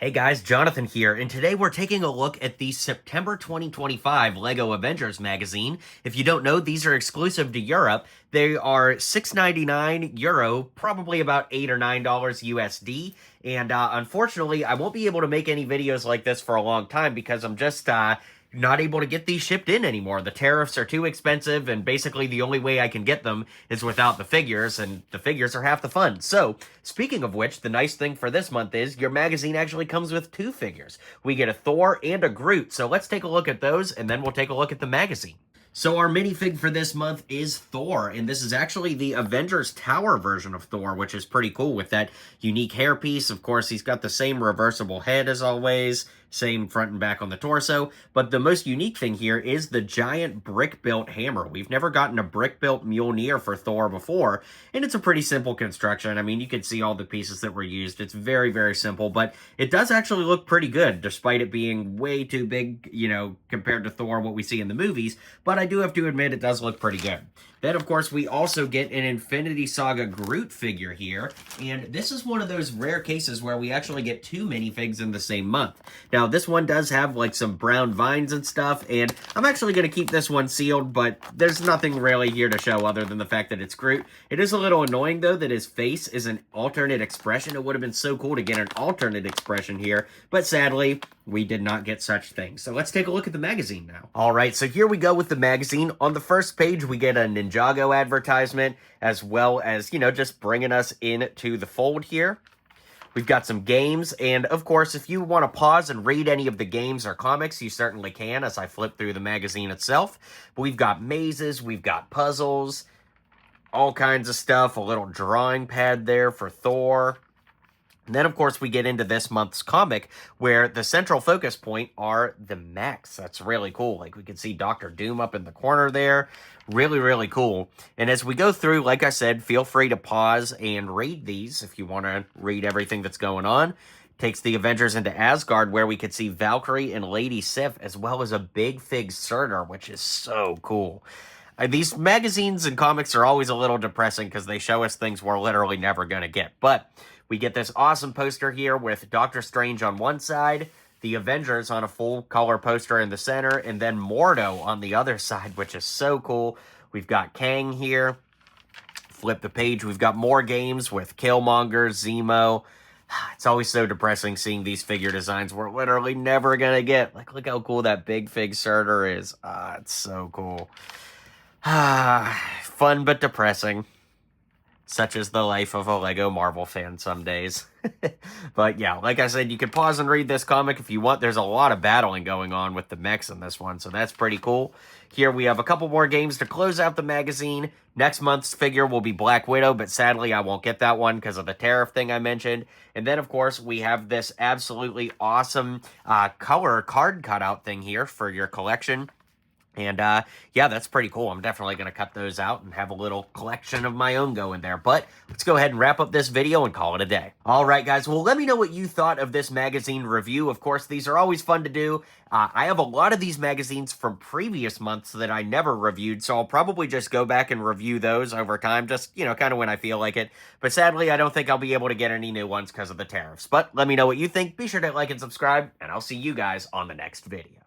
Hey guys, Jonathan here, and today we're taking a look at the September 2025 LEGO Avengers magazine. If you don't know, these are exclusive to Europe. They are €6.99, probably about $8 or $9 USD. And unfortunately, I won't be able to make any videos like this for a long time because I'm just not able to get these shipped in anymore. The tariffs are too expensive, and basically the only way I can get them is without the figures, and the figures are half the fun. So, speaking of which, the nice thing for this month is your magazine actually comes with two figures. We get a Thor and a Groot, so let's take a look at those, and then we'll take a look at the magazine. So our minifig for this month is Thor, and this is actually the Avengers Tower version of Thor, which is pretty cool with that unique hairpiece. Of course, he's got the same reversible head as always, same front and back on the torso, but the most unique thing here is the giant brick-built hammer. We've never gotten a brick-built Mjolnir for Thor before, and it's a pretty simple construction. I mean, you can see all the pieces that were used. It's very, very simple, but it does actually look pretty good, despite it being way too big, compared to Thor, what we see in the movies, but I do have to admit it does look pretty good. Then, of course, we also get an Infinity Saga Groot figure here, and this is one of those rare cases where we actually get two minifigs in the same month. Now, this one does have, like, some brown vines and stuff, and I'm actually going to keep this one sealed, but there's nothing really here to show other than the fact that it's Groot. It is a little annoying, though, that his face is an alternate expression. It would have been so cool to get an alternate expression here, but sadly, we did not get such things. So let's take a look at the magazine now. All right, so here we go with the magazine. On the first page, we get a Ninjago advertisement, as well as, just bringing us into the fold here. We've got some games, and of course, if you want to pause and read any of the games or comics, you certainly can, as I flip through the magazine itself. But we've got mazes, we've got puzzles, all kinds of stuff, a little drawing pad there for Thor. And then, of course, we get into this month's comic, where the central focus point are the mechs. That's really cool. Like, we can see Doctor Doom up in the corner there. Really, really cool. And as we go through, like I said, feel free to pause and read these if you want to read everything that's going on. Takes the Avengers into Asgard, where we could see Valkyrie and Lady Sif, as well as a big fig Surtur, which is so cool. These magazines and comics are always a little depressing because they show us things we're literally never going to get. But we get this awesome poster here with Doctor Strange on one side, the Avengers on a full-color poster in the center, and then Mordo on the other side, which is so cool. We've got Kang here. Flip the page. We've got more games with Killmonger, Zemo. It's always so depressing seeing these figure designs we're literally never going to get. Like, look how cool that big fig Surtur is. It's so cool. Fun but depressing. Such is the life of a LEGO Marvel fan some days. But yeah, like I said, you can pause and read this comic if you want. There's a lot of battling going on with the mechs in this one, so that's pretty cool. Here we have a couple more games to close out the magazine. Next month's figure will be Black Widow, but sadly I won't get that one because of the tariff thing I mentioned. And then, of course, we have this absolutely awesome color card cutout thing here for your collection. And, yeah, that's pretty cool. I'm definitely going to cut those out and have a little collection of my own going there. But let's go ahead and wrap up this video and call it a day. All right, guys. Well, let me know what you thought of this magazine review. Of course, these are always fun to do. I have a lot of these magazines from previous months that I never reviewed, so I'll probably just go back and review those over time, just, kind of when I feel like it. But sadly, I don't think I'll be able to get any new ones because of the tariffs. But let me know what you think. Be sure to like and subscribe, and I'll see you guys on the next video.